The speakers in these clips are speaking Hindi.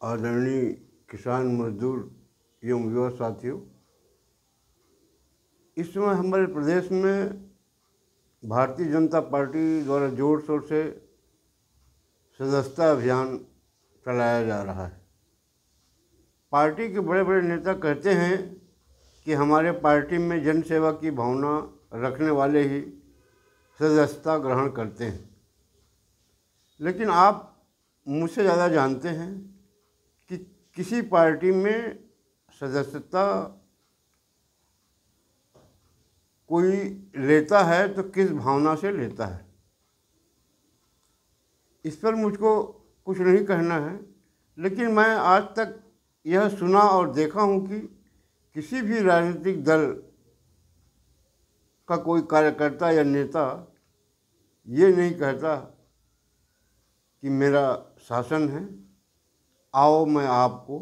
आदरणीय किसान मजदूर एवं युवा साथियों, इस समय हमारे प्रदेश में भारतीय जनता पार्टी द्वारा जोर शोर से सदस्यता अभियान चलाया जा रहा है। पार्टी के बड़े बड़े नेता कहते हैं कि हमारे पार्टी में जन सेवा की भावना रखने वाले ही सदस्यता ग्रहण करते हैं, लेकिन आप मुझसे ज़्यादा जानते हैं कि किसी पार्टी में सदस्यता कोई लेता है तो किस भावना से लेता है। इस पर मुझको कुछ नहीं कहना है, लेकिन मैं आज तक यह सुना और देखा हूँ कि किसी भी राजनीतिक दल का कोई कार्यकर्ता या नेता ये नहीं कहता कि मेरा शासन है, आओ मैं आपको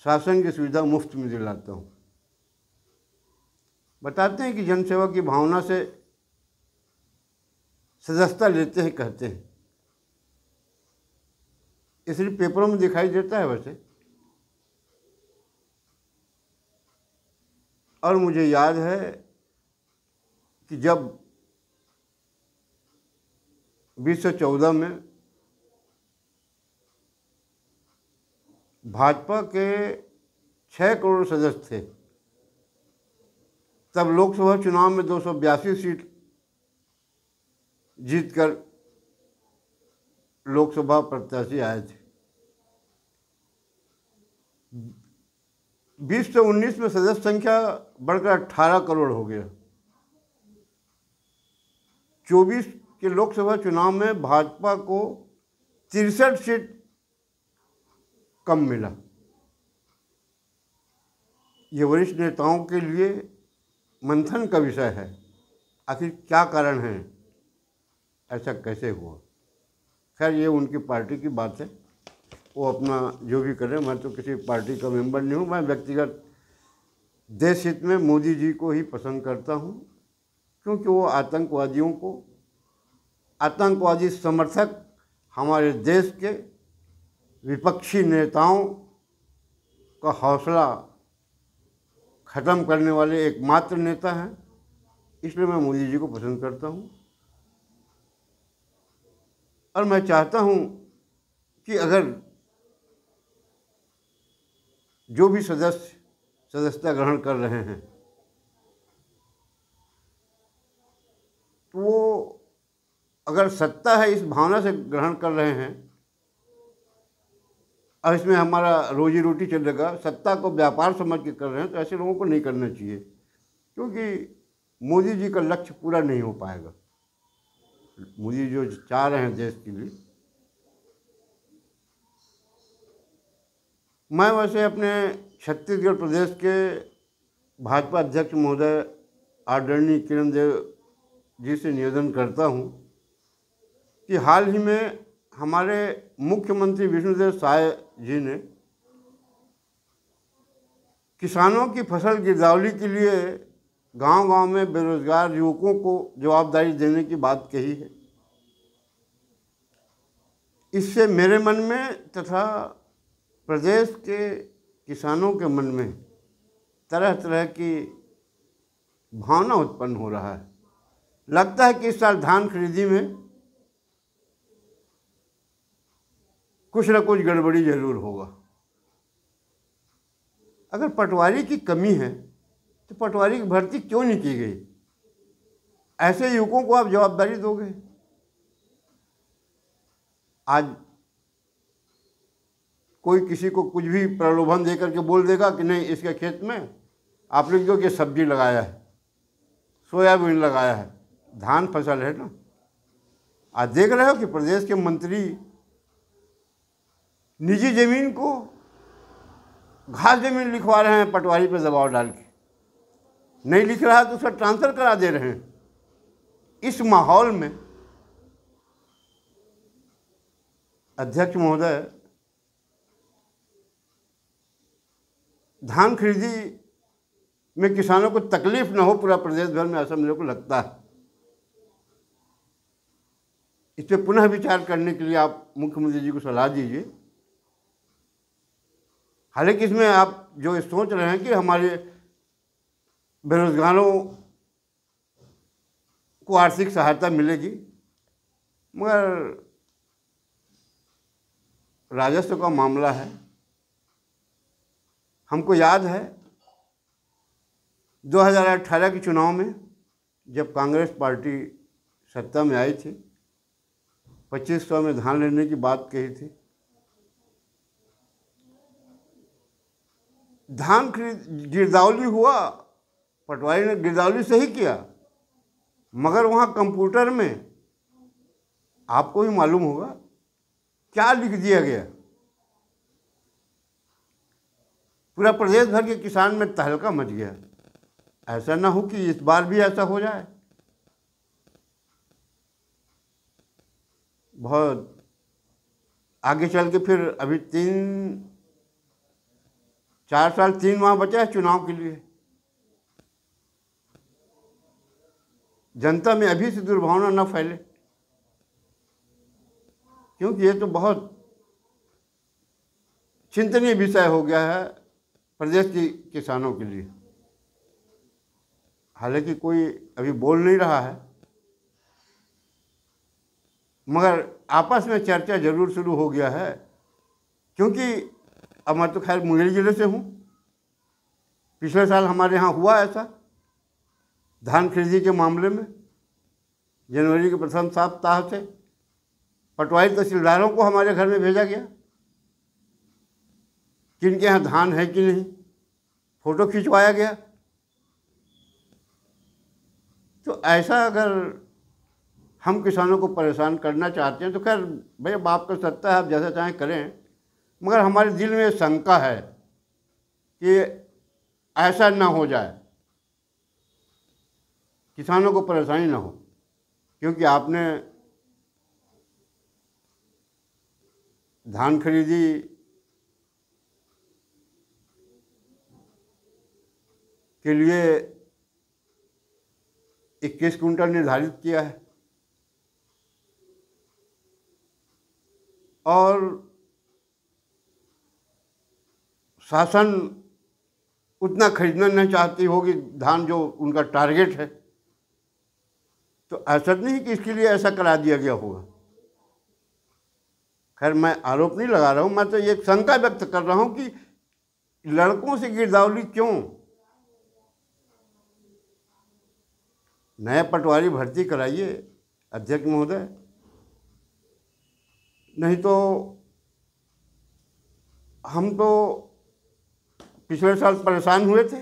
शासन की सुविधा मुफ्त में दिलाता हूँ। बताते हैं कि जनसेवा की भावना से सदस्यता लेते हैं, कहते हैं। इसलिए पेपरों में दिखाई देता है वैसे। और मुझे याद है कि जब 2014 में भाजपा के 6 करोड़ सदस्य थे, तब लोकसभा चुनाव में 282 सीट जीतकर लोकसभा प्रत्याशी आए थे। 20 से 19 में सदस्य संख्या बढ़कर 18 करोड़ हो गया। 24 के लोकसभा चुनाव में भाजपा को 63 सीट कम मिला। ये वरिष्ठ नेताओं के लिए मंथन का विषय है। आखिर क्या कारण है, ऐसा कैसे हुआ? खैर, ये उनकी पार्टी की बात है, वो अपना जो भी करें। मैं तो किसी पार्टी का मेंबर नहीं हूँ। मैं व्यक्तिगत देश हित में मोदी जी को ही पसंद करता हूँ, क्योंकि वो आतंकवादियों को, आतंकवादी समर्थक हमारे देश के विपक्षी नेताओं का हौसला ख़त्म करने वाले एकमात्र नेता हैं। इसलिए मैं मोदी जी को पसंद करता हूँ और मैं चाहता हूँ कि अगर जो भी सदस्यता ग्रहण कर रहे हैं तो वो अगर सत्ता है इस भावना से ग्रहण कर रहे हैं और इसमें हमारा रोजी रोटी चलेगा, सत्ता को व्यापार समझ के कर रहे हैं, तो ऐसे लोगों को नहीं करना चाहिए, क्योंकि मोदी जी का लक्ष्य पूरा नहीं हो पाएगा। मोदी जो चाह रहे हैं देश के लिए। मैं वैसे अपने छत्तीसगढ़ प्रदेश के भाजपा अध्यक्ष महोदय आदरणीय किरण देव जी से निवेदन करता हूं कि हाल ही में हमारे मुख्यमंत्री विष्णुदेव साय जी ने किसानों की फसल गिरदावरी के लिए गांव-गांव में बेरोजगार युवकों को जवाबदारी देने की बात कही है। इससे मेरे मन में तथा प्रदेश के किसानों के मन में तरह तरह की भावना उत्पन्न हो रहा है। लगता है कि इस साल धान खरीदी में कुछ न कुछ गड़बड़ी जरूर होगा। अगर पटवारी की कमी है तो पटवारी की भर्ती क्यों नहीं की गई? ऐसे युवकों को आप जवाबदारी दोगे? आज कोई किसी को कुछ भी प्रलोभन देकर के बोल देगा कि नहीं, इसके खेत में आप लोगों की सब्जी लगाया है, सोयाबीन लगाया है, धान फसल है ना। आज देख रहे हो कि प्रदेश के मंत्री निजी जमीन को घास जमीन लिखवा रहे हैं पटवारी पर दबाव डाल के। नहीं लिख रहा तो उसका ट्रांसफर करा दे रहे हैं। इस माहौल में अध्यक्ष महोदय, धान खरीदी में किसानों को तकलीफ न हो पूरा प्रदेश भर में, ऐसा मेरे को लगता है। इस पर पुनः विचार करने के लिए आप मुख्यमंत्री जी को सलाह दीजिए। हालांकि इसमें आप जो सोच रहे हैं कि हमारे बेरोजगारों को आर्थिक सहायता मिलेगी, मगर राजस्व का मामला है। हमको याद है 2018 के चुनाव में जब कांग्रेस पार्टी सत्ता में आई थी, 2500 में धान लेने की बात कही थी। धान खरीद गिरदावली हुआ, पटवारी ने गिरदावली सही किया, मगर वहाँ कंप्यूटर में आपको भी मालूम होगा क्या लिख दिया गया। पूरा प्रदेश भर के किसान में तहलका मच गया। ऐसा ना हो कि इस बार भी ऐसा हो जाए। बहुत आगे चल के फिर अभी 4 साल 3 माह बचा है चुनाव के लिए। जनता में अभी से दुर्भावना न फैले, क्योंकि ये तो बहुत चिंतनीय विषय हो गया है प्रदेश के किसानों के लिए। हालांकि कोई अभी बोल नहीं रहा है, मगर आपस में चर्चा जरूर शुरू हो गया है। क्योंकि अब मैं तो खैर मुंगेर जिले से हूँ। पिछले साल हमारे यहाँ हुआ ऐसा धान खरीदी के मामले में। जनवरी के प्रथम सप्ताह से पटवारी तहसीलदारों को हमारे घर में भेजा गया, किनके यहाँ धान है कि नहीं, फोटो खिंचवाया गया। तो ऐसा अगर हम किसानों को परेशान करना चाहते हैं तो खैर भाई अब आपका सत्ता है, आप जैसा चाहें करें, मगर हमारे दिल में शंका है कि ऐसा ना हो जाए, किसानों को परेशानी ना हो। क्योंकि आपने धान खरीदी के लिए 21 कुंटल निर्धारित किया है और शासन उतना खरीदना नहीं चाहती होगी धान जो उनका टारगेट है। तो ऐसा नहीं कि इसके लिए ऐसा करा दिया गया होगा। खैर मैं आरोप नहीं लगा रहा हूँ, मैं तो ये शंका व्यक्त कर रहा हूँ कि लड़कों से गिरदावली क्यों। नया पटवारी भर्ती कराइए अध्यक्ष महोदय, नहीं तो हम तो पिछले साल परेशान हुए थे।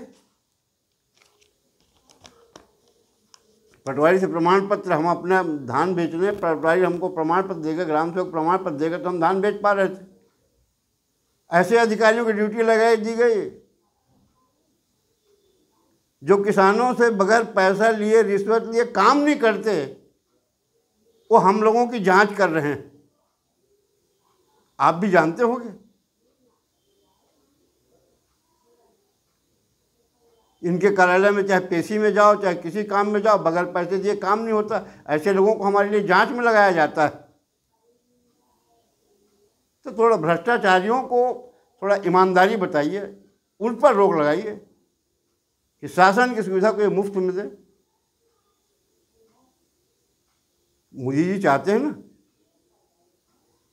पटवारी से प्रमाण पत्र, हम अपना धान बेचने, पटवारी हमको प्रमाण पत्र देगा, ग्राम सेवक प्रमाण पत्र देगा तो हम धान बेच पा रहे थे। ऐसे अधिकारियों की ड्यूटी लगाई दी गई जो किसानों से बगैर पैसा लिए, रिश्वत लिए काम नहीं करते, वो हम लोगों की जांच कर रहे हैं। आप भी जानते होंगे इनके कार्यालय में, चाहे पेशी में जाओ चाहे किसी काम में जाओ, बगैर पैसे दिए काम नहीं होता। ऐसे लोगों को हमारे लिए जांच में लगाया जाता है। तो थोड़ा भ्रष्टाचारियों को थोड़ा ईमानदारी बताइए, उन पर रोक लगाइए कि शासन की सुविधा को ये मुफ्त में दे। मोदी जी चाहते हैं ना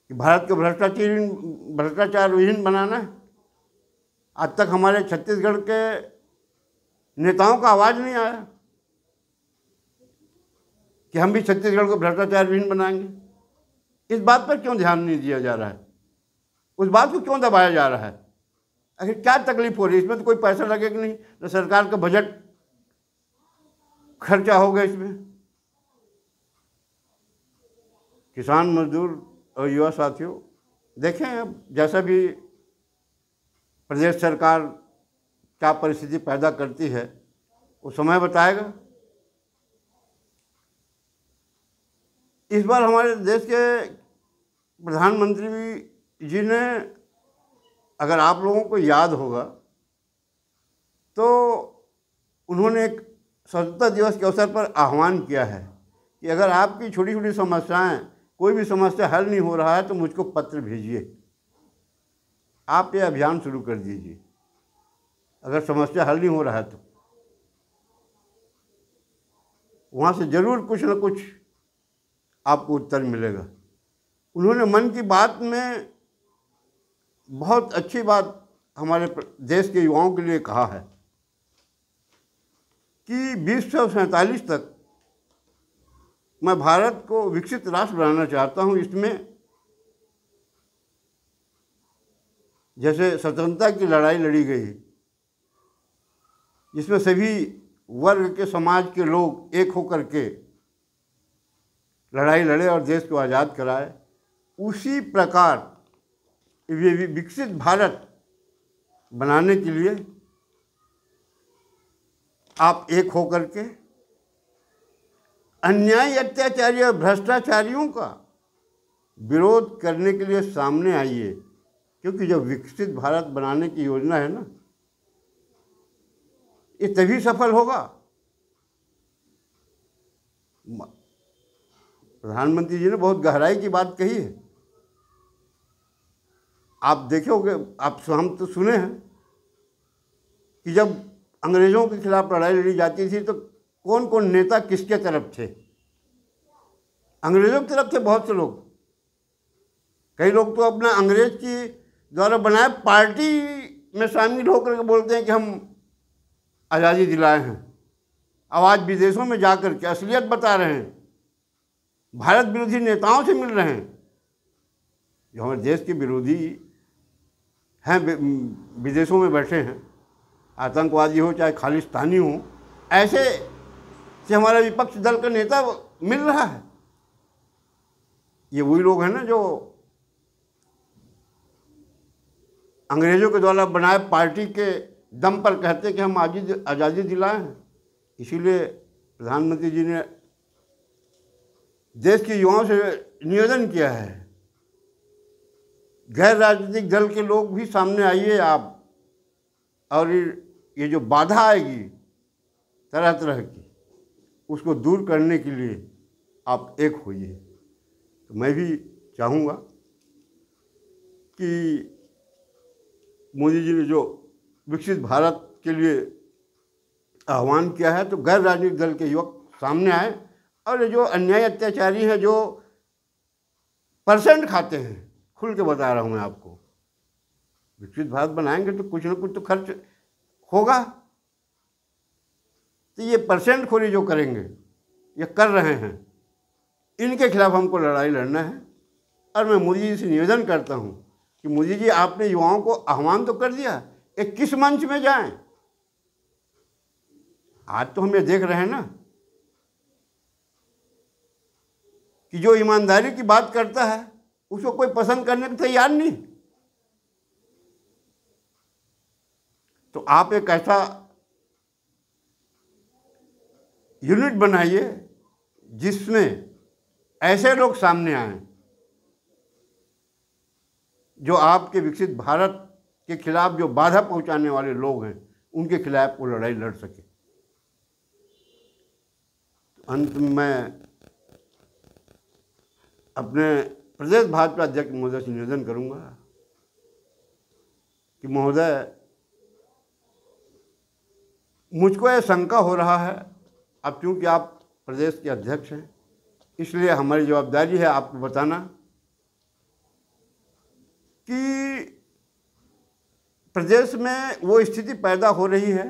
कि भारत को भ्रष्टाचार विहीन बनाना है। आज तक हमारे छत्तीसगढ़ के नेताओं का आवाज़ नहीं आया कि हम भी छत्तीसगढ़ को भ्रष्टाचार विहीन बनाएंगे। इस बात पर क्यों ध्यान नहीं दिया जा रहा है, उस बात को क्यों दबाया जा रहा है? आखिर क्या तकलीफ हो रही है? इसमें तो कोई पैसा लगेगा नहीं, तो सरकार का बजट खर्चा होगा इसमें। किसान, मजदूर और युवा साथियों, देखें अब जैसा भी प्रदेश सरकार क्या परिस्थिति पैदा करती है वो समय बताएगा। इस बार हमारे देश के प्रधानमंत्री जी ने, अगर आप लोगों को याद होगा तो उन्होंने एक स्वतंत्रता दिवस के अवसर पर आह्वान किया है कि अगर आपकी छोटी छोटी समस्याएं कोई भी समस्या हल नहीं हो रहा है तो मुझको पत्र भेजिए, आप ये अभियान शुरू कर दीजिए। अगर समस्या हल नहीं हो रहा है तो वहाँ से ज़रूर कुछ न कुछ आपको उत्तर मिलेगा। उन्होंने मन की बात में बहुत अच्छी बात हमारे देश के युवाओं के लिए कहा है कि 2047 तक मैं भारत को विकसित राष्ट्र बनाना चाहता हूँ। इसमें जैसे स्वतंत्रता की लड़ाई लड़ी गई, जिसमें सभी वर्ग के समाज के लोग एक होकर के लड़ाई लड़े और देश को आज़ाद कराए, उसी प्रकार ये विकसित भारत बनाने के लिए आप एक होकर के अन्याय, अत्याचारी और भ्रष्टाचारियों का विरोध करने के लिए सामने आइए, क्योंकि जब विकसित भारत बनाने की योजना है ना, ये तभी सफल होगा। प्रधानमंत्री जी ने बहुत गहराई की बात कही है। आप देखे होंगे, हम तो सुने हैं कि जब अंग्रेज़ों के खिलाफ लड़ाई लड़ी जाती थी तो कौन कौन नेता किसके तरफ थे। अंग्रेज़ों की तरफ थे बहुत से लोग, कई लोग तो अपना अंग्रेज की द्वारा बनाए पार्टी में शामिल होकर के बोलते हैं कि हम आज़ादी दिलाए हैं। अब आज विदेशों में जाकर के असलियत बता रहे हैं, भारत विरोधी नेताओं से मिल रहे हैं जो हमारे देश के विरोधी हैं, विदेशों में बैठे हैं, आतंकवादी हो चाहे खालिस्तानी हो, ऐसे से हमारा विपक्ष दल का नेता मिल रहा है। ये वही लोग हैं ना जो अंग्रेज़ों के द्वारा बनाए पार्टी के दम पर कहते हैं कि हम आज़ादी दिलाए हैं। इसीलिए प्रधानमंत्री जी ने देश के युवाओं से निवेदन किया है, गैर राजनीतिक दल के लोग भी सामने आइए आप, और ये जो बाधा आएगी तरह तरह की, उसको दूर करने के लिए आप एक होइए। तो मैं भी चाहूँगा कि मोदी जी ने जो विकसित भारत के लिए आह्वान किया है, तो गैर राजनीतिक दल के युवक सामने आए और जो अन्याय अत्याचारी हैं, जो परसेंट खाते हैं, खुल के बता रहा हूँ मैं आपको, विकसित भारत बनाएंगे तो कुछ ना कुछ तो खर्च होगा। तो ये परसेंट खोरी जो करेंगे, ये कर रहे हैं, इनके खिलाफ हमको लड़ाई लड़ना है। और मैं मोदी जी से निवेदन करता हूँ कि मोदी जी, आपने युवाओं को आह्वान तो कर दिया, एक किस मंच में जाएं? आज तो हम ये देख रहे हैं ना कि जो ईमानदारी की बात करता है उसको कोई पसंद करने को तैयार नहीं। तो आप एक ऐसा यूनिट बनाइए जिसमें ऐसे लोग सामने आए जो आपके विकसित भारत के खिलाफ जो बाधा पहुंचाने वाले लोग हैं, उनके खिलाफ वो लड़ाई लड़ सके। अंत में मैं अपने प्रदेश भाजपा अध्यक्ष महोदय से निवेदन करूंगा कि महोदय, मुझको यह शंका हो रहा है, अब चूँकि आप प्रदेश के अध्यक्ष हैं, इसलिए हमारी जवाबदारी है आपको बताना कि प्रदेश में वो स्थिति पैदा हो रही है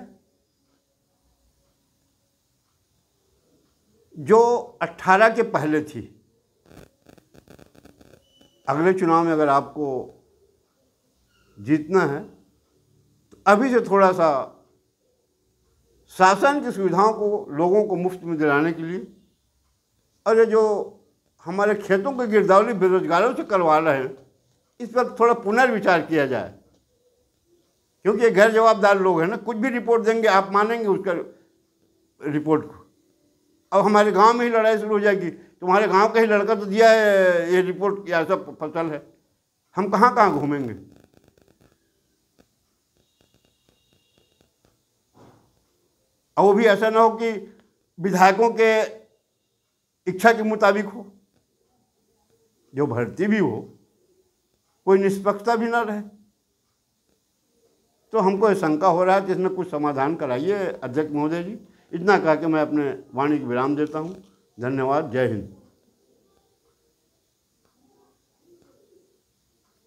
जो 18 के पहले थी। अगले चुनाव में अगर आपको जीतना है तो अभी से थोड़ा सा शासन की सुविधाओं को लोगों को मुफ्त में दिलाने के लिए, और ये जो हमारे खेतों की गिरदावरी बेरोजगारों से करवा रहे हैं, इस पर थोड़ा पुनर्विचार किया जाए। क्योंकि ये गैर जवाबदार लोग हैं ना, कुछ भी रिपोर्ट देंगे आप मानेंगे उसका रिपोर्ट को। अब हमारे गांव में ही लड़ाई शुरू हो जाएगी, तुम्हारे गांव का ही लड़का तो दिया है ये रिपोर्ट कि ऐसा फसल है, हम कहाँ कहाँ घूमेंगे। और वो भी ऐसा ना हो कि विधायकों के इच्छा के मुताबिक हो। जो भर्ती भी हो कोई निष्पक्षता भी ना रहे। तो हमको शंका हो रहा है कि इसमें कुछ समाधान कराइए अध्यक्ष महोदय जी। इतना कह के मैं अपने वाणी को विराम देता हूँ। धन्यवाद। जय हिंद।